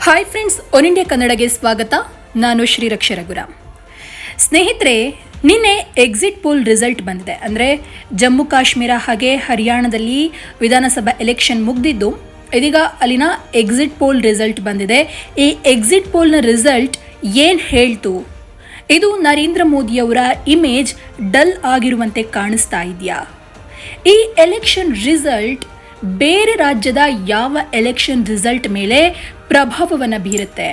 Hi friends, one India ಕನ್ನಡಗೆ ಸ್ವಾಗತ. ನಾನು ಶ್ರೀರಕ್ಷ ರಘುರಾಮ್. ಸ್ನೇಹಿತರೆ, ನಿನ್ನೆ ಎಕ್ಸಿಟ್ ಪೋಲ್ ರಿಸಲ್ಟ್ ಬಂದಿದೆ. ಅಂದರೆ ಜಮ್ಮು ಕಾಶ್ಮೀರ ಹಾಗೆ ಹರಿಯಾಣದಲ್ಲಿ ವಿಧಾನಸಭಾ ಎಲೆಕ್ಷನ್ ಮುಗಿದಿದ್ದು, ಇದೀಗ ಅಲ್ಲಿನ ಎಕ್ಸಿಟ್ ಪೋಲ್ ರಿಸಲ್ಟ್ ಬಂದಿದೆ. ಈ ಎಕ್ಸಿಟ್ ಪೋಲ್ನ ರಿಸಲ್ಟ್ ಏನು ಹೇಳ್ತು? ಇದು ನರೇಂದ್ರ ಮೋದಿಯವರ ಇಮೇಜ್ ಡಲ್ ಆಗಿರುವಂತೆ ಕಾಣಿಸ್ತಾ ಇದೆಯಾ? ಈ ಎಲೆಕ್ಷನ್ ರಿಸಲ್ಟ್ ಬೇರೆ ರಾಜ್ಯದ ಯಾವ ಎಲೆಕ್ಷನ್ ರಿಸಲ್ಟ್ ಮೇಲೆ ಪ್ರಭಾವವನ್ನು ಬೀರುತ್ತೆ?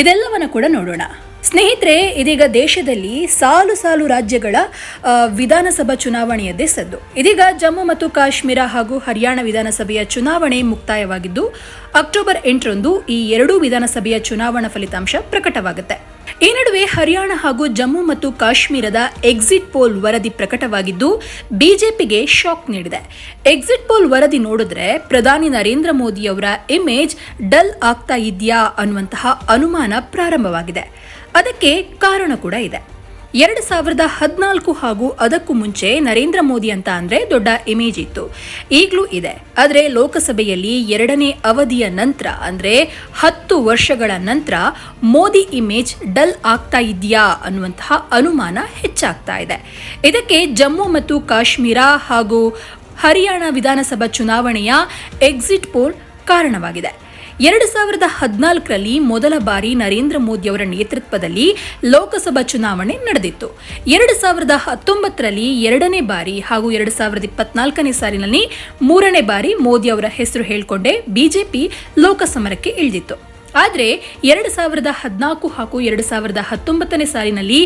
ಇದೆಲ್ಲವನ್ನು ಕೂಡ ನೋಡೋಣ. ಸ್ನೇಹಿತರೆ, ಇದೀಗ ದೇಶದಲ್ಲಿ ಸಾಲು ರಾಜ್ಯಗಳ ವಿಧಾನಸಭಾ ಚುನಾವಣೆಯದ್ದೇ ಸದ್ದು. ಇದೀಗ ಜಮ್ಮು ಮತ್ತು ಕಾಶ್ಮೀರ ಹಾಗೂ ಹರಿಯಾಣ ವಿಧಾನಸಭೆಯ ಚುನಾವಣೆ ಮುಕ್ತಾಯವಾಗಿದ್ದು, ಅಕ್ಟೋಬರ್ 8ರಂದು ಈ ಎರಡೂ ವಿಧಾನಸಭೆಯ ಚುನಾವಣಾ ಫಲಿತಾಂಶ ಪ್ರಕಟವಾಗುತ್ತೆ. ಈ ನಡುವೆ ಹರಿಯಾಣ ಹಾಗೂ ಜಮ್ಮು ಮತ್ತು ಕಾಶ್ಮೀರದ ಎಕ್ಸಿಟ್ ಪೋಲ್ ವರದಿ ಪ್ರಕಟವಾಗಿದ್ದು, ಬಿಜೆಪಿಗೆ ಶಾಕ್ ನೀಡಿದೆ. ಎಕ್ಸಿಟ್ ಪೋಲ್ ವರದಿ ನೋಡಿದ್ರೆ ಪ್ರಧಾನಿ ನರೇಂದ್ರ ಮೋದಿಯವರ ಇಮೇಜ್ ಡಲ್ ಆಗ್ತಾ ಇದೆಯಾ ಅನ್ನುವಂತಹ ಅನುಮಾನ ಪ್ರಾರಂಭವಾಗಿದೆ. ಅದಕ್ಕೆ ಕಾರಣ ಕೂಡ ಇದೆ. 2014 ಹಾಗೂ ಅದಕ್ಕೂ ಮುಂಚೆ ನರೇಂದ್ರ ಮೋದಿ ಅಂತ ಅಂದ್ರೆ ದೊಡ್ಡ ಇಮೇಜ್ ಇತ್ತು, ಈಗಲೂ ಇದೆ. ಆದರೆ ಲೋಕಸಭೆಯಲ್ಲಿ ಎರಡನೇ ಅವಧಿಯ ನಂತರ ಅಂದ್ರೆ 10 ವರ್ಷಗಳ ನಂತರ ಮೋದಿ ಇಮೇಜ್ ಡಲ್ ಆಗ್ತಾ ಇದೆಯಾ ಅನ್ನುವಂತಹ ಅನುಮಾನ ಹೆಚ್ಚಾಗ್ತಾ ಇದೆ. ಇದಕ್ಕೆ ಜಮ್ಮು ಮತ್ತು ಕಾಶ್ಮೀರ ಹಾಗೂ ಹರಿಯಾಣ ವಿಧಾನಸಭಾ ಚುನಾವಣೆಯ ಎಕ್ಸಿಟ್ ಪೋಲ್ ಕಾರಣವಾಗಿದೆ. 2014ರಲ್ಲಿ ಮೊದಲ ಬಾರಿ ನರೇಂದ್ರ ಮೋದಿಯವರ ನೇತೃತ್ವದಲ್ಲಿ ಲೋಕಸಭಾ ಚುನಾವಣೆ ನಡೆದಿತ್ತು. 2019ರಲ್ಲಿ ಎರಡನೇ ಬಾರಿ ಹಾಗೂ 2024ನೇ ಸಾಲಿನಲ್ಲಿ ಮೂರನೇ ಬಾರಿ ಮೋದಿ ಅವರ ಹೆಸರು ಹೇಳಿಕೊಂಡೇ ಬಿಜೆಪಿ ಲೋಕಸಮರಕ್ಕೆ ಇಳಿದಿತ್ತು. ಆದರೆ 2014 ಹಾಗೂ 2019ನೇ ಸಾಲಿನಲ್ಲಿ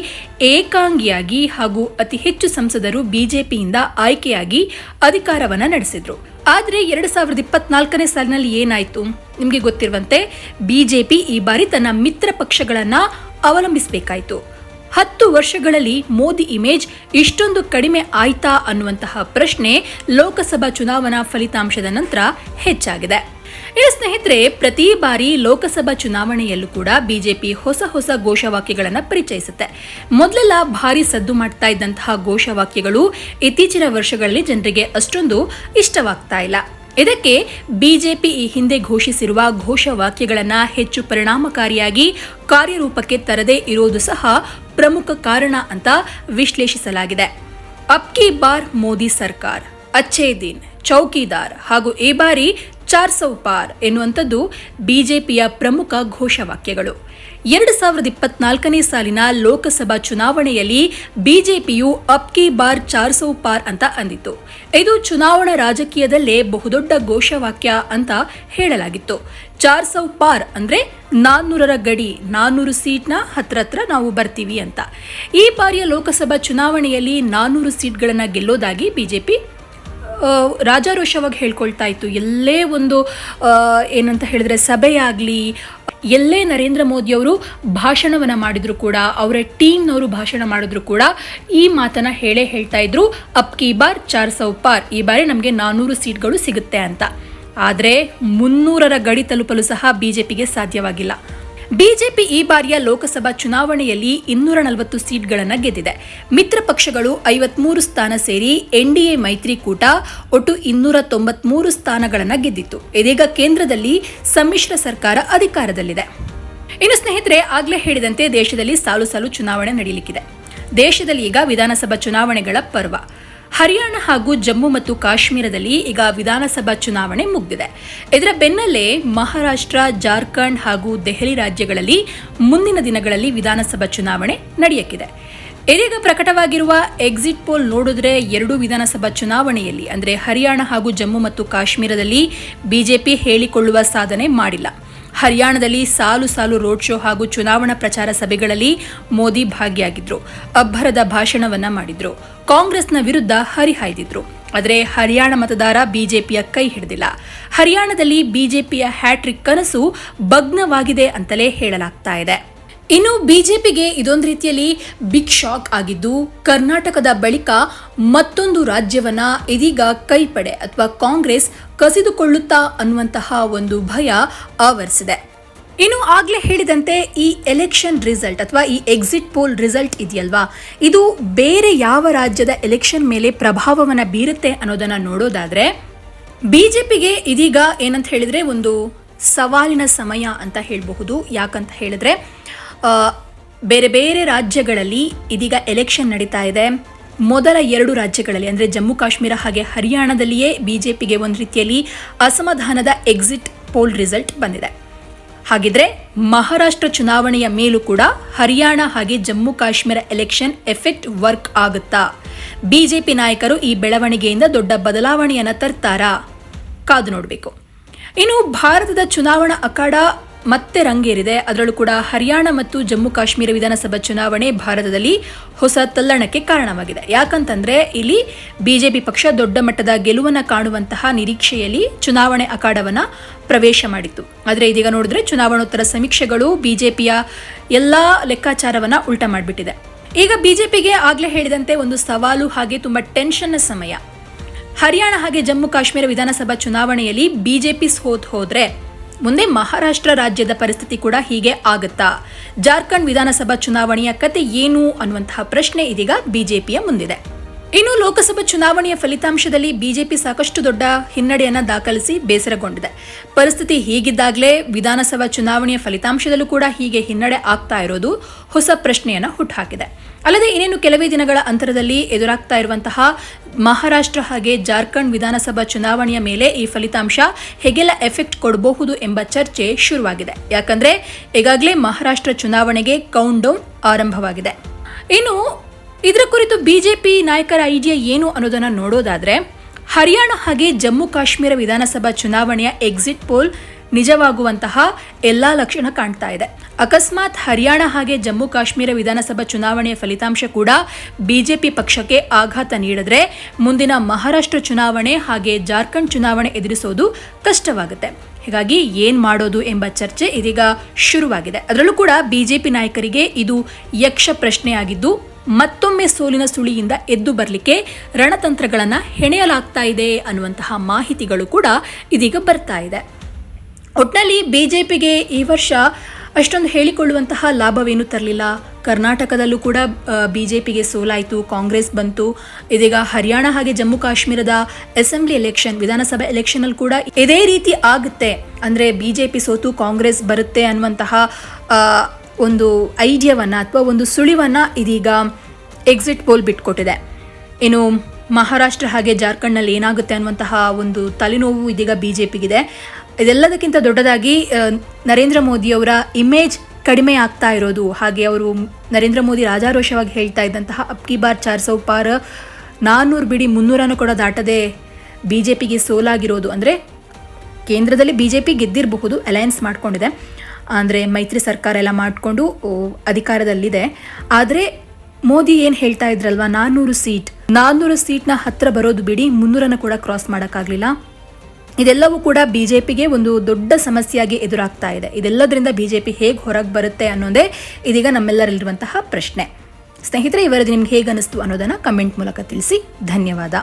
ಏಕಾಂಗಿಯಾಗಿ ಹಾಗೂ ಅತಿ ಹೆಚ್ಚು ಸಂಸದರು ಬಿಜೆಪಿಯಿಂದ ಆಯ್ಕೆಯಾಗಿ ಅಧಿಕಾರವನ್ನು ನಡೆಸಿದ್ರು. ಆದರೆ 2024ನೇ ಸಾಲಿನಲ್ಲಿ ಏನಾಯಿತು? ನಿಮಗೆ ಗೊತ್ತಿರುವಂತೆ ಬಿಜೆಪಿ ಈ ಬಾರಿ ತನ್ನ ಮಿತ್ರ ಪಕ್ಷಗಳನ್ನು ಅವಲಂಬಿಸಬೇಕಾಯಿತು. 10 ವರ್ಷಗಳಲ್ಲಿ ಮೋದಿ ಇಮೇಜ್ ಇಷ್ಟೊಂದು ಕಡಿಮೆ ಆಯ್ತಾ ಅನ್ನುವಂತಹ ಪ್ರಶ್ನೆ ಲೋಕಸಭಾ ಚುನಾವಣಾ ಫಲಿತಾಂಶದ ನಂತರ ಹೆಚ್ಚಾಗಿದೆ. ಸ್ನೇಹಿತರೆ, ಪ್ರತಿ ಬಾರಿ ಲೋಕಸಭಾ ಚುನಾವಣೆಯಲ್ಲೂ ಕೂಡ ಬಿಜೆಪಿ ಹೊಸ ಘೋಷವಾಕ್ಯಗಳನ್ನು ಪರಿಚಯಿಸುತ್ತೆ. ಮೊದಲೆಲ್ಲ ಭಾರಿ ಸದ್ದು ಮಾಡ್ತಾ ಇದ್ದಂತಹ ಘೋಷವಾಕ್ಯಗಳು ಇತ್ತೀಚಿನ ವರ್ಷಗಳಲ್ಲಿ ಜನರಿಗೆ ಅಷ್ಟೊಂದು ಇಷ್ಟವಾಗ್ತಾ ಇಲ್ಲ. ಇದಕ್ಕೆ ಬಿಜೆಪಿ ಈ ಹಿಂದೆ ಘೋಷಿಸಿರುವ ಘೋಷವಾಕ್ಯಗಳನ್ನು ಹೆಚ್ಚು ಪರಿಣಾಮಕಾರಿಯಾಗಿ ಕಾರ್ಯರೂಪಕ್ಕೆ ತರದೇ ಇರೋದು ಸಹ ಪ್ರಮುಖ ಕಾರಣ ಅಂತ ವಿಶ್ಲೇಷಿಸಲಾಗಿದೆ. ಅಬ್ ಕಿ ಬಾರ್ ಮೋದಿ ಸರ್ಕಾರ, ಅಚ್ಚೇ ದಿನ್, ಚೌಕಿದಾರ್ ಹಾಗೂ ಈ ಬಾರಿ 400 ಪಾರ್ ಎನ್ನುವಂಥದ್ದು ಬಿಜೆಪಿಯ ಪ್ರಮುಖ ಘೋಷವಾಕ್ಯಗಳು. 2024ನೇ ಸಾಲಿನ ಲೋಕಸಭಾ ಚುನಾವಣೆಯಲ್ಲಿ ಬಿಜೆಪಿಯು ಅಬ್ ಕಿ ಬಾರ್ 400 ಪಾರ್ ಅಂತ ಅಂದಿತ್ತು. ಇದು ಚುನಾವಣಾ ರಾಜಕೀಯದಲ್ಲೇ ಬಹುದೊಡ್ಡ ಘೋಷವಾಕ್ಯ ಅಂತ ಹೇಳಲಾಗಿತ್ತು. 400 ಪಾರ್ ಅಂದ್ರೆ 400ರ ಗಡಿ, 400 ಸೀಟ್ನ ಹತ್ರ ನಾವು ಬರ್ತೀವಿ ಅಂತ. ಈ ಬಾರಿಯ ಲೋಕಸಭಾ ಚುನಾವಣೆಯಲ್ಲಿ 400 ಸೀಟ್ಗಳನ್ನು ಗೆಲ್ಲೋದಾಗಿ ಬಿಜೆಪಿ ರಾಜಾರೋಷವಾಗಿ ಹೇಳ್ಕೊಳ್ತಾ ಇತ್ತು. ಎಲ್ಲೇ ಒಂದು ಏನಂತ ಹೇಳಿದ್ರೆ ಸಭೆಯಾಗಲಿ, ಎಲ್ಲೇ ನರೇಂದ್ರ ಮೋದಿಯವರು ಭಾಷಣವನ್ನು ಮಾಡಿದ್ರು ಕೂಡ, ಅವರ ಟೀಮ್ನವರು ಭಾಷಣ ಮಾಡಿದ್ರು ಕೂಡ ಈ ಮಾತನ್ನ ಹೇಳ್ತಾ ಇದ್ರು, ಅಬ್ ಕಿ ಬಾರ್ 400 ಪಾರ್, ಈ ಬಾರಿ ನಮಗೆ 400 ಸೀಟ್ಗಳು ಸಿಗುತ್ತೆ ಅಂತ. ಆದರೆ 300ರ ಗಡಿ ತಲುಪಲು ಸಹ ಬಿಜೆಪಿಗೆ ಸಾಧ್ಯವಾಗಿಲ್ಲ. ಬಿಜೆಪಿ ಈ ಬಾರಿಯ ಲೋಕಸಭಾ ಚುನಾವಣೆಯಲ್ಲಿ 240 ಸೀಟ್ಗಳನ್ನು ಗೆದ್ದಿದೆ. ಮಿತ್ರ ಪಕ್ಷಗಳು 53 ಸ್ಥಾನ ಸೇರಿ ಎನ್ಡಿಎ ಮೈತ್ರಿಕೂಟ ಒಟ್ಟು 293 ಸ್ಥಾನಗಳನ್ನು ಗೆದ್ದಿತ್ತು. ಇದೀಗ ಕೇಂದ್ರದಲ್ಲಿ ಸಮ್ಮಿಶ್ರ ಸರ್ಕಾರ ಅಧಿಕಾರದಲ್ಲಿದೆ. ಇನ್ನು ಸ್ನೇಹಿತರೆ, ಆಗಲೇ ಹೇಳಿದಂತೆ ದೇಶದಲ್ಲಿ ಸಾಲು ಚುನಾವಣೆ ನಡೆಯಲಿಕ್ಕಿದೆ. ದೇಶದಲ್ಲಿ ಈಗ ವಿಧಾನಸಭಾ ಚುನಾವಣೆಗಳ ಪರ್ವ. ಹರಿಯಾಣ ಹಾಗೂ ಜಮ್ಮು ಮತ್ತು ಕಾಶ್ಮೀರದಲ್ಲಿ ಈಗ ವಿಧಾನಸಭಾ ಚುನಾವಣೆ ಮುಗಿದಿದೆ. ಇದರ ಬೆನ್ನಲ್ಲೇ ಮಹಾರಾಷ್ಟ್ರ, ಜಾರ್ಖಂಡ್ ಹಾಗೂ ದೆಹಲಿ ರಾಜ್ಯಗಳಲ್ಲಿ ಮುಂದಿನ ದಿನಗಳಲ್ಲಿ ವಿಧಾನಸಭಾ ಚುನಾವಣೆ ನಡೆಯಕ್ಕಿದೆ. ಇದೀಗ ಪ್ರಕಟವಾಗಿರುವ ಎಕ್ಸಿಟ್ ಪೋಲ್ ನೋಡಿದ್ರೆ ಎರಡೂ ವಿಧಾನಸಭಾ ಚುನಾವಣೆಯಲ್ಲಿ ಅಂದರೆ ಹರಿಯಾಣ ಹಾಗೂ ಜಮ್ಮು ಮತ್ತು ಕಾಶ್ಮೀರದಲ್ಲಿ ಬಿಜೆಪಿ ಹೇಳಿಕೊಳ್ಳುವ ಸಾಧನೆ ಮಾಡಿಲ್ಲ. ಹರಿಯಾಣದಲ್ಲಿ ಸಾಲು ರೋಡ್ ಶೋ ಹಾಗೂ ಚುನಾವಣಾ ಪ್ರಚಾರ ಸಭೆಗಳಲ್ಲಿ ಮೋದಿ ಭಾಗಿಯಾಗಿದ್ರು, ಅಬ್ಬರದ ಭಾಷಣವನ್ನ ಮಾಡಿದ್ರು, ಕಾಂಗ್ರೆಸ್ನ ವಿರುದ್ಧ ಹರಿಹಾಯ್ದಿದ್ರು. ಆದರೆ ಹರಿಯಾಣ ಮತದಾರ ಬಿಜೆಪಿಯ ಕೈ ಹಿಡಿದಿಲ್ಲ. ಹರಿಯಾಣದಲ್ಲಿ ಬಿಜೆಪಿಯ ಹ್ಯಾಟ್ರಿಕ್ ಕನಸು ಭಗ್ನವಾಗಿದೆ ಅಂತಲೇ ಹೇಳಲಾಗ್ತಾ ಇದೆ. ಇನ್ನು ಬಿಜೆಪಿಗೆ ಇದೊಂದು ರೀತಿಯಲ್ಲಿ ಬಿಗ್ ಶಾಕ್ ಆಗಿದ್ದು, ಕರ್ನಾಟಕದ ಬಳಿಕ ಮತ್ತೊಂದು ರಾಜ್ಯವನ್ನ ಇದೀಗ ಕೈಪಡೆ ಅಥವಾ ಕಾಂಗ್ರೆಸ್ ಕಸಿದುಕೊಳ್ಳುತ್ತಾ ಅನ್ನುವಂತಹ ಒಂದು ಭಯ ಆವರಿಸಿದೆ. ಇನ್ನು ಆಗ್ಲೇ ಹೇಳಿದಂತೆ ಈ ಎಲೆಕ್ಷನ್ ರಿಸಲ್ಟ್ ಅಥವಾ ಈ ಎಕ್ಸಿಟ್ ಪೋಲ್ ರಿಸಲ್ಟ್ ಇದೆಯಲ್ವಾ, ಇದು ಬೇರೆ ಯಾವ ರಾಜ್ಯದ ಎಲೆಕ್ಷನ್ ಮೇಲೆ ಪ್ರಭಾವವನ್ನು ಬೀರುತ್ತೆ ಅನ್ನೋದನ್ನ ನೋಡೋದಾದ್ರೆ, ಬಿಜೆಪಿಗೆ ಇದೀಗ ಏನಂತ ಹೇಳಿದ್ರೆ ಒಂದು ಸವಾಲಿನ ಸಮಯ ಅಂತ ಹೇಳಬಹುದು. ಯಾಕಂತ ಹೇಳಿದ್ರೆ ಬೇರೆ ಬೇರೆ ರಾಜ್ಯಗಳಲ್ಲಿ ಇದೀಗ ಎಲೆಕ್ಷನ್ ನಡೀತಾ ಇದೆ. ಮೊದಲ 2 ರಾಜ್ಯಗಳಲ್ಲಿ ಅಂದರೆ ಜಮ್ಮು ಕಾಶ್ಮೀರ ಹಾಗೆ ಹರಿಯಾಣದಲ್ಲಿಯೇ ಬಿಜೆಪಿಗೆ ಒಂದು ರೀತಿಯಲ್ಲಿ ಅಸಮಾಧಾನದ ಎಕ್ಸಿಟ್ ಪೋಲ್ ರಿಸಲ್ಟ್ ಬಂದಿದೆ. ಹಾಗಿದ್ರೆ ಮಹಾರಾಷ್ಟ್ರ ಚುನಾವಣೆಯ ಮೇಲೂ ಕೂಡ ಹರಿಯಾಣ ಹಾಗೆ Jammu Kashmir election effect work ಆಗುತ್ತಾ? ಬಿಜೆಪಿ ನಾಯಕರು ಈ ಬೆಳವಣಿಗೆಯಿಂದ ದೊಡ್ಡ ಬದಲಾವಣೆಯನ್ನು ತರ್ತಾರಾ? ಕಾದು ನೋಡಬೇಕು. ಇನ್ನು ಭಾರತದ ಚುನಾವಣಾ ಅಖಾಡ ಮತ್ತೆ ರಂಗೇರಿದೆ. ಅದರಲ್ಲೂ ಕೂಡ ಹರಿಯಾಣ ಮತ್ತು ಜಮ್ಮು ಕಾಶ್ಮೀರ ವಿಧಾನಸಭಾ ಚುನಾವಣೆ ಭಾರತದಲ್ಲಿ ಹೊಸ ತಲ್ಲಣಕ್ಕೆ ಕಾರಣವಾಗಿದೆ. ಯಾಕಂತಂದ್ರೆ ಇಲ್ಲಿ ಬಿಜೆಪಿ ಪಕ್ಷ ದೊಡ್ಡ ಮಟ್ಟದ ಗೆಲುವನ್ನು ಕಾಣುವಂತಹ ನಿರೀಕ್ಷೆಯಲ್ಲಿ ಚುನಾವಣೆ ಅಖಾಡವನ್ನ ಪ್ರವೇಶ ಮಾಡಿತ್ತು. ಆದರೆ ಇದೀಗ ನೋಡಿದ್ರೆ ಚುನಾವಣೋತ್ತರ ಸಮೀಕ್ಷೆಗಳು ಬಿಜೆಪಿಯ ಎಲ್ಲಾ ಲೆಕ್ಕಾಚಾರವನ್ನ ಉಲ್ಟಾ ಮಾಡಿಬಿಟ್ಟಿದೆ. ಈಗ ಬಿಜೆಪಿಗೆ ಆಗ್ಲೇ ಹೇಳಿದಂತೆ ಒಂದು ಸವಾಲು ಹಾಗೆ ತುಂಬಾ ಟೆನ್ಷನ್ನ ಸಮಯ. ಹರಿಯಾಣ ಹಾಗೆ ಜಮ್ಮು ಕಾಶ್ಮೀರ ವಿಧಾನಸಭಾ ಚುನಾವಣೆಯಲ್ಲಿ ಬಿಜೆಪಿ ಸೋತ್ ಹೋದ್ರೆ ಮುಂದೆ ಮಹಾರಾಷ್ಟ್ರ ರಾಜ್ಯದ ಪರಿಸ್ಥಿತಿ ಕೂಡ ಹೀಗೆ ಆಗುತ್ತಾ? ಜಾರ್ಖಂಡ್ ವಿಧಾನಸಭಾ ಚುನಾವಣೆಯ ಕತೆ ಏನು ಅನ್ನುವಂತಹ ಪ್ರಶ್ನೆ ಇದೀಗ ಬಿಜೆಪಿಯ ಮುಂದಿದೆ. ಇನ್ನು ಲೋಕಸಭಾ ಚುನಾವಣೆಯ ಫಲಿತಾಂಶದಲ್ಲಿ ಬಿಜೆಪಿ ಸಾಕಷ್ಟು ದೊಡ್ಡ ಹಿನ್ನಡೆಯನ್ನು ದಾಖಲಿಸಿ ಬೇಸರಗೊಂಡಿದೆ. ಪರಿಸ್ಥಿತಿ ಹೀಗಿದ್ದಾಗಲೇ ವಿಧಾನಸಭಾ ಚುನಾವಣೆಯ ಫಲಿತಾಂಶದಲ್ಲೂ ಕೂಡ ಹೀಗೆ ಹಿನ್ನಡೆ ಆಗ್ತಾ ಇರೋದು ಹೊಸ ಪ್ರಶ್ನೆಯನ್ನು ಹುಟ್ಟುಹಾಕಿದೆ. ಅಲ್ಲದೆ ಇನ್ನೇನು ಕೆಲವೇ ದಿನಗಳ ಅಂತರದಲ್ಲಿ ಎದುರಾಗ್ತಾ ಇರುವಂತಹ ಮಹಾರಾಷ್ಟ್ರ ಹಾಗೆ ಜಾರ್ಖಂಡ್ ವಿಧಾನಸಭಾ ಚುನಾವಣೆಯ ಮೇಲೆ ಈ ಫಲಿತಾಂಶ ಹೇಗೆಲ್ಲ ಎಫೆಕ್ಟ್ ಕೊಡಬಹುದು ಎಂಬ ಚರ್ಚೆ ಶುರುವಾಗಿದೆ. ಯಾಕಂದ್ರೆ ಈಗಾಗಲೇ ಮಹಾರಾಷ್ಟ್ರ ಚುನಾವಣೆಗೆ ಕೌಂಟ್ ಡೌನ್ ಆರಂಭವಾಗಿದೆ. ಇನ್ನು ಇದರ ಕುರಿತು ಬಿಜೆಪಿ ನಾಯಕರ ಐಡಿಯಾ ಏನು ಅನ್ನೋದನ್ನ ನೋಡೋದಾದ್ರೆ, ಹರಿಯಾಣ ಹಾಗೆ ಜಮ್ಮು ಕಾಶ್ಮೀರ ವಿಧಾನಸಭಾ ಚುನಾವಣೆಯ ಎಕ್ಸಿಟ್ ಪೋಲ್ ನಿಜವಾಗುವಂತಹ ಎಲ್ಲಾ ಲಕ್ಷಣ ಕಾಣ್ತಾ ಇದೆ. ಅಕಸ್ಮಾತ್ ಹರಿಯಾಣ ಹಾಗೆ ಜಮ್ಮು ಕಾಶ್ಮೀರ ವಿಧಾನಸಭಾ ಚುನಾವಣೆಯ ಫಲಿತಾಂಶ ಕೂಡ ಬಿಜೆಪಿ ಪಕ್ಷಕ್ಕೆ ಆಘಾತ ನೀಡಿದ್ರೆ ಮುಂದಿನ ಮಹಾರಾಷ್ಟ್ರ ಚುನಾವಣೆ ಹಾಗೆ ಜಾರ್ಖಂಡ್ ಚುನಾವಣೆ ಎದುರಿಸೋದು ಕಷ್ಟವಾಗುತ್ತೆ. ಹೀಗಾಗಿ ಏನ್ ಮಾಡೋದು ಎಂಬ ಚರ್ಚೆ ಇದೀಗ ಶುರುವಾಗಿದೆ. ಅದರಲ್ಲೂ ಕೂಡ ಬಿಜೆಪಿ ನಾಯಕರಿಗೆ ಇದು ಯಕ್ಷ ಪ್ರಶ್ನೆಯಾಗಿದ್ದು ಮತ್ತೊಮ್ಮೆ ಸೋಲಿನ ಸುಳಿಯಿಂದ ಎದ್ದು ಬರಲಿಕ್ಕೆ ರಣತಂತ್ರಗಳನ್ನ ಹೆಣೆಯಲಾಗ್ತಾ ಇದೆ ಅನ್ನುವಂತಹ ಮಾಹಿತಿಗಳು ಕೂಡ ಇದೀಗ ಬರ್ತಾ ಇದೆ. ಒಟ್ನಲ್ಲಿ ಬಿಜೆಪಿಗೆ ಈ ವರ್ಷ ಅಷ್ಟೊಂದು ಹೇಳಿಕೊಳ್ಳುವಂತಹ ಲಾಭವೇನು ತರಲಿಲ್ಲ. ಕರ್ನಾಟಕದಲ್ಲೂ ಕೂಡ ಬಿಜೆಪಿಗೆ ಸೋಲಾಯಿತು, ಕಾಂಗ್ರೆಸ್ ಬಂತು. ಇದೀಗ ಹರಿಯಾಣ ಹಾಗೆ ಜಮ್ಮು ಕಾಶ್ಮೀರದ ಅಸೆಂಬ್ಲಿ ಎಲೆಕ್ಷನ್, ವಿಧಾನಸಭಾ ಎಲೆಕ್ಷನ್ ಅಲ್ಲಿ ಕೂಡ ಇದೇ ರೀತಿ ಆಗುತ್ತೆ, ಅಂದ್ರೆ ಬಿಜೆಪಿ ಸೋತು ಕಾಂಗ್ರೆಸ್ ಬರುತ್ತೆ ಅನ್ನುವಂತಹ ಒಂದು ಐಡಿಯಾವನ್ನ ಅಥವಾ ಒಂದು ಸುಳಿವನ್ನ ಇದೀಗ ಎಕ್ಸಿಟ್ ಪೋಲ್ ಬಿಟ್ಕೊಟ್ಟಿದೆ. ಇನ್ನು ಮಹಾರಾಷ್ಟ್ರ ಹಾಗೆ ಜಾರ್ಖಂಡ್ನಲ್ಲಿ ಏನಾಗುತ್ತೆ ಅನ್ನುವಂತಹ ಒಂದು ತಲೆನೋವು ಇದೀಗ ಬಿಜೆಪಿಗಿದೆ. ಇದೆಲ್ಲದಕ್ಕಿಂತ ದೊಡ್ಡದಾಗಿ ನರೇಂದ್ರ ಮೋದಿಯವರ ಇಮೇಜ್ ಕಡಿಮೆ ಆಗ್ತಾ ಇರೋದು, ಹಾಗೆ ಅವರು ನರೇಂದ್ರ ಮೋದಿ ರಾಜಾರೋಷವಾಗಿ ಹೇಳ್ತಾ ಇದ್ದಂತಹ ಅಬ್ಕಿ ಬಾರ್ 400 ಪಾರ್ 400 ಬಿಡಿ 300 ಕೂಡ ದಾಟದೆ ಬಿಜೆಪಿಗೆ ಸೋಲಾಗಿರೋದು. ಅಂದರೆ ಕೇಂದ್ರದಲ್ಲಿ ಬಿಜೆಪಿ ಗೆದ್ದಿರಬಹುದು, ಅಲಯನ್ಸ್ ಮಾಡ್ಕೊಂಡಿದೆ, ಅಂದರೆ ಮೈತ್ರಿ ಸರ್ಕಾರ ಎಲ್ಲ ಮಾಡಿಕೊಂಡು ಅಧಿಕಾರದಲ್ಲಿದೆ. ಆದರೆ ಮೋದಿ ಏನು ಹೇಳ್ತಾ ಇದ್ರಲ್ವಾ, 400 ಸೀಟ್ನ ಹತ್ರ ಬರೋದು ಬಿಡಿ 300 ಕೂಡ ಕ್ರಾಸ್ ಮಾಡೋಕ್ಕಾಗಲಿಲ್ಲ. ಇದೆಲ್ಲವೂ ಕೂಡ ಬಿಜೆಪಿಗೆ ಒಂದು ದೊಡ್ಡ ಸಮಸ್ಯೆಯಾಗಿ ಎದುರಾಗ್ತಾ ಇದೆ. ಇದೆಲ್ಲದರಿಂದ ಬಿಜೆಪಿ ಹೇಗೆ ಹೊರಗೆ ಬರುತ್ತೆ ಅನ್ನೋದೇ ಇದೀಗ ನಮ್ಮೆಲ್ಲರಲ್ಲಿರುವಂತಹ ಪ್ರಶ್ನೆ. ಸ್ನೇಹಿತರೆ, ಈ ವರದಿ ನಿಮ್ಗೆ ಹೇಗೆ ಅನಿಸ್ತು ಅನ್ನೋದನ್ನು ಕಮೆಂಟ್ ಮೂಲಕ ತಿಳಿಸಿ. ಧನ್ಯವಾದ.